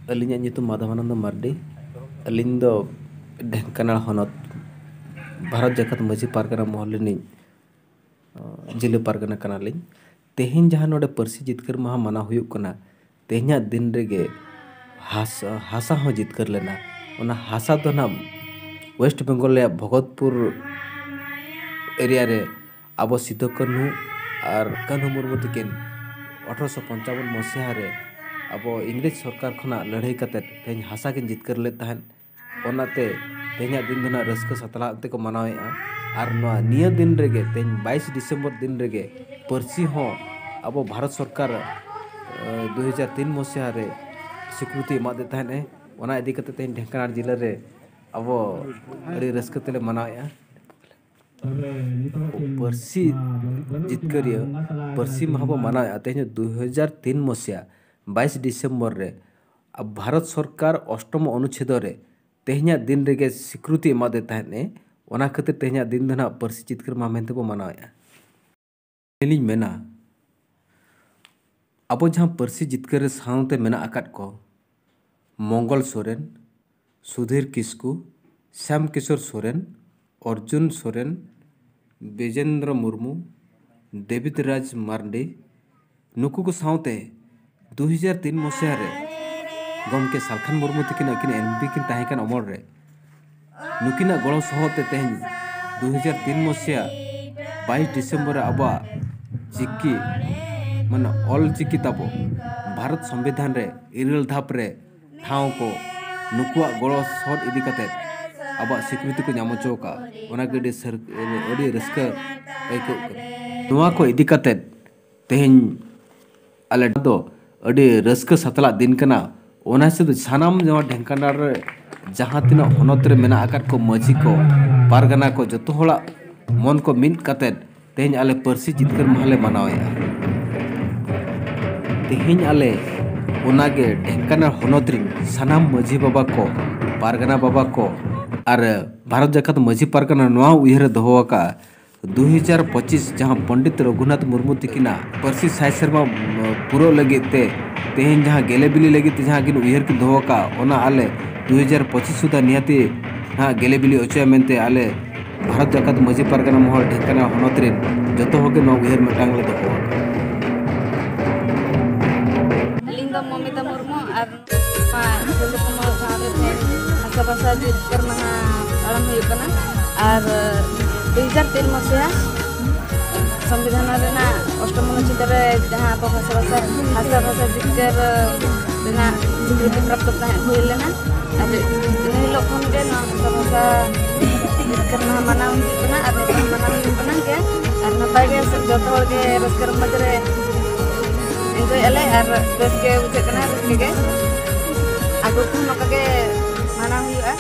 अलिंग माधवानंद मार्डी अलिंग दो ढेंकानाल हनत भारत जाकत मजी पारगना महलिनी जिले पारगना कनालिंग तेहें जहाँ नोडे परसी जितकर महा मना हुयुक कना तेहें दिन रेगे हासा हो जितकर लेना ओना हासा दो ना वेस्ट बेंगल भगतपुर एरिया रे अब सिदो कान्हू और कान्हू मुर्मू तकिन 1855 मसीहा रे अब इंग्रेज सरकार खना लड़ाई कते तेहें हासा किन जितकर ले तहन ओनाते तेहें दिन दो ना रस्क सतला ते को मनावेआ और निया दिन रेगे तेहें 22 दिसंबर दिन रेगे परसी हो अब भारत सरकार 2003 मसीहा रे स्वीकृति एमादे तहने ओना इदी कते तेहें ढेंकानाल जिला रे अब अड़ी रस्क तेले मनावेआ परसी जितकरिया परसी महाबो मनावेआ तेहें 2003 मसीहा 22 दिसंबर रे अब भारत सरकार अष्टम अनुच्छेद रे तेहें दिन रेगे स्वीकृति एमादे तहने ओना खातिर तेहें दिन दना परसी जितकर मा मेनते बो मनावेआ एलिंग मेना अब जहाँ परसी जितकर साउते मेना आकाद को मंगल सोरेन सुधीर किस्कू श्याम किशोर सोरेन अर्जुन सोरेन बेजेंद्र मुर्मू देवित राज मार्डी नुकु को साउते 2003 मसीहा रे गमके सालखान मुर्मू तकिन अकिन एनपी किन ताहेकान अमर रे नुकिना गड़ो सहते तेहें 2003 मसीहा 22 दिसंबर आबा चिक्की माने ऑल चिक्की ताबो भारत संविधान रे इरल धाप रे ठाव को नुकुआ गड़ो सह इदी कते अब स्वीकृति को नाम चौका ओना गडी सर अडी रस्क आइको नुआ को इदी कते तेहें आले दो अडी रस्क सतला दिन कना ओना से सानाम जमा ढेंकानाल रे जहाँ तीना हनत रे मेना आकाद को मजी को पारगना को जतो होला मन को मिन कते तेहें आले परसी जितकर महले मनावेआ तेहें आले ओनागे ढेंकानाल हनत रे सानाम मजी बाबा को पारगना बाबा को और भारत जाकत मजी पारगना नवा उयहर दोहोका 2025 जहाँ पंडित रघुनाथ मुर्मू तकिना परसी साय शर्मा पूरा लगे तेहें जहाँ गेले बिली लगे जहाँ किन उयहर की दोहोका ओना आले 2025 सुधा निहाती हाँ गेले बिली अचोया मेनते आले भारत जाकत मजी पारगना महल ढेंकानाल हनत रे जतो होगे नवा उयहर मेटांग ले दोहोका अलिंग दो ममिता मुर्मू और भाषा जितकर महा पालन हुयुकना और 2003 मसीहा संविधान रेना अष्टम अनुच्छेद रे जहाँ अब भाषा जितकर रेना स्वीकृति प्राप्त हुई लेना और इन लोगन के भाषा जितकर महा मनाव हुयुकना और नेपाल मनाव हुयुकना के और नपाय के सब जतो हर के रस्कर मजरे एंजॉय अले और रस्के बुझकना रस्के के आगु को नका के माना हुआ।